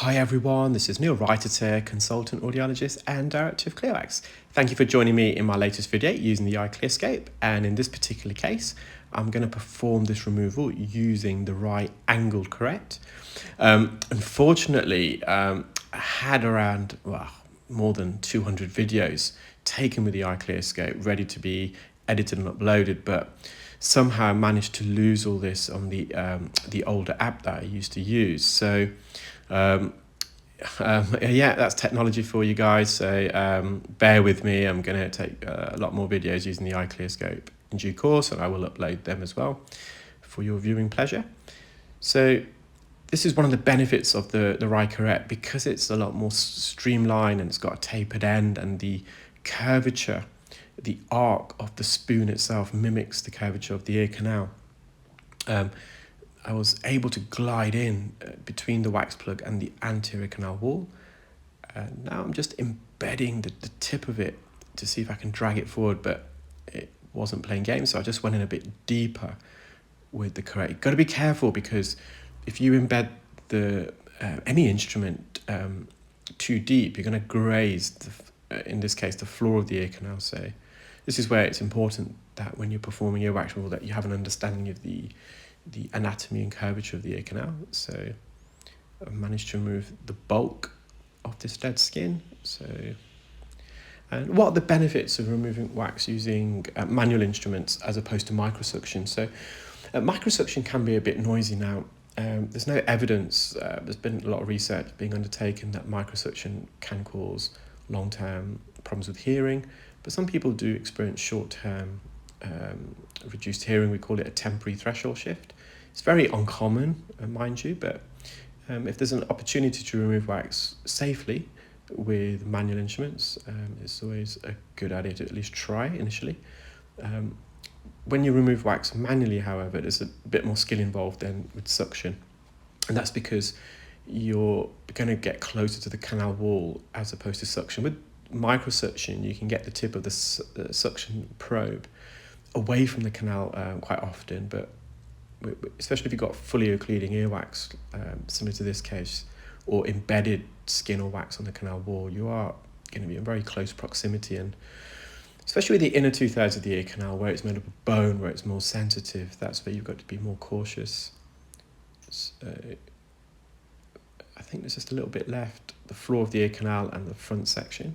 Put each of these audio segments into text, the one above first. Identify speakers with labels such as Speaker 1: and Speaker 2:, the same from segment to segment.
Speaker 1: Hi everyone, this is Neel Raithatha, consultant audiologist and director of Clearwax. Thank you for joining me in my latest video using the iClearscope, and in this particular case I'm going to perform this removal using the right angled Curette. Unfortunately, I had around more than 200 videos taken with the iClearscope ready to be edited and uploaded, but somehow I managed to lose all this on the older app that I used to use. So yeah, that's technology for you guys. So bear with me. I'm going to take a lot more videos using the iClearscope in due course, and I will upload them as well for your viewing pleasure. So this is one of the benefits of the Curette, because it's a lot more streamlined and it's got a tapered end, and the curvature, the arc of the spoon itself mimics the curvature of the ear canal. I was able to glide in between the wax plug and the anterior canal wall. Now I'm just embedding the tip of it to see if I can drag it forward, but it wasn't playing games, so I just went in a bit deeper with the Curette. You've got to be careful, because if you embed any instrument too deep, you're going to graze, in this case, the floor of the ear canal. So this is where it's important that when you're performing earwax removal that you have an understanding of the anatomy and curvature of the ear canal. So I've managed to remove the bulk of this dead skin. And what are the benefits of removing wax using manual instruments as opposed to microsuction? So microsuction can be a bit noisy now. There's no evidence, there's been a lot of research being undertaken that microsuction can cause long-term problems with hearing, but some people do experience short-term reduced hearing. We call it a temporary threshold shift. It's very uncommon, mind you, but if there's an opportunity to remove wax safely with manual instruments, it's always a good idea to at least try initially. When you remove wax manually, however, there's a bit more skill involved than with suction, and that's because you're going to get closer to the canal wall as opposed to suction. With microsuction, you can get the tip of the suction probe away from the canal quite often, but especially if you've got fully occluding earwax, similar to this case, or embedded skin or wax on the canal wall, you are going to be in very close proximity, and especially with the inner 2/3 of the ear canal, where it's made up of bone, where it's more sensitive, that's where you've got to be more cautious. So I think there's just a little bit left, the floor of the ear canal and the front section.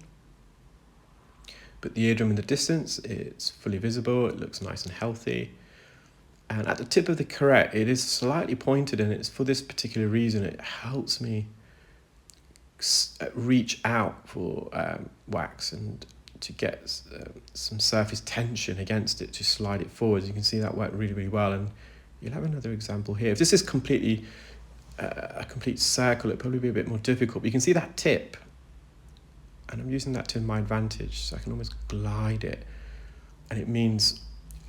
Speaker 1: But the eardrum in the distance, it's fully visible, it looks nice and healthy. And at the tip of the Curette, it is slightly pointed, and it's for this particular reason. It helps me reach out for wax and to get some surface tension against it to slide it forward. You can see that worked really, really well. And you'll have another example here. If this is completely a complete circle, it'd probably be a bit more difficult. But you can see that tip, and I'm using that to my advantage, so I can almost glide it, and it means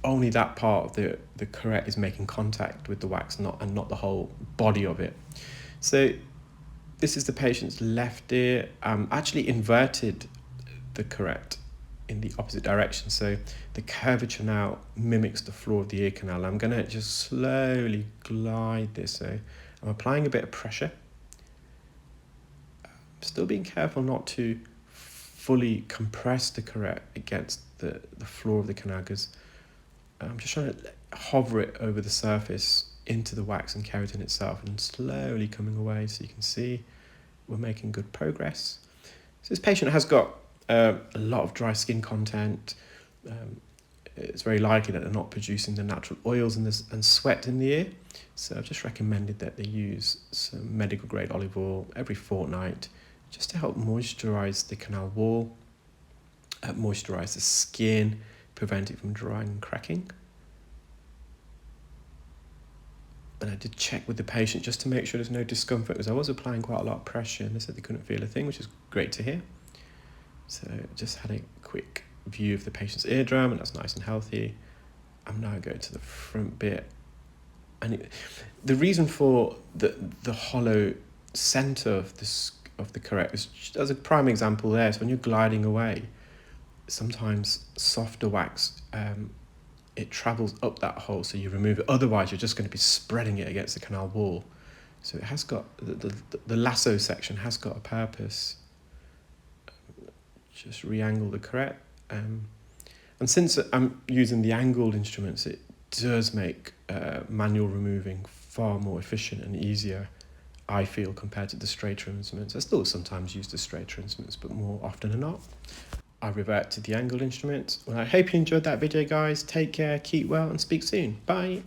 Speaker 1: only that part of the Curette is making contact with the wax, not the whole body of it. So this is the patient's left ear. Actually inverted the Curette in the opposite direction, so the curvature now mimics the floor of the ear canal. I'm going to just slowly glide this. So I'm applying a bit of pressure, still being careful not to fully compress the Curette against the floor of the canal, because I'm just trying to hover it over the surface into the wax and keratin itself, and slowly coming away. So you can see we're making good progress. So this patient has got a lot of dry skin content. It's very likely that they're not producing the natural oils and sweat in the ear. So I've just recommended that they use some medical grade olive oil every fortnight, just to help moisturize the canal wall, moisturize the skin, prevent it from drying and cracking. And I did check with the patient just to make sure there's no discomfort, because I was applying quite a lot of pressure and they said they couldn't feel a thing, which is great to hear. So I just had a quick view of the patient's eardrum, and that's nice and healthy. I'm now going to the front bit. And the reason for the hollow center of the Curette is just as a prime example there. So when you're gliding away, sometimes softer wax, it travels up that hole, so you remove it. Otherwise, you're just going to be spreading it against the canal wall, So it has got, the lasso section has got a purpose. Just re-angle the Curette. And since I'm using the angled instruments, it does make manual removing far more efficient and easier, I feel, compared to the straighter instruments. I still sometimes use the straighter instruments, but more often than not, I revert to the angled instruments. Well, I hope you enjoyed that video, guys. Take care, keep well, and speak soon. Bye.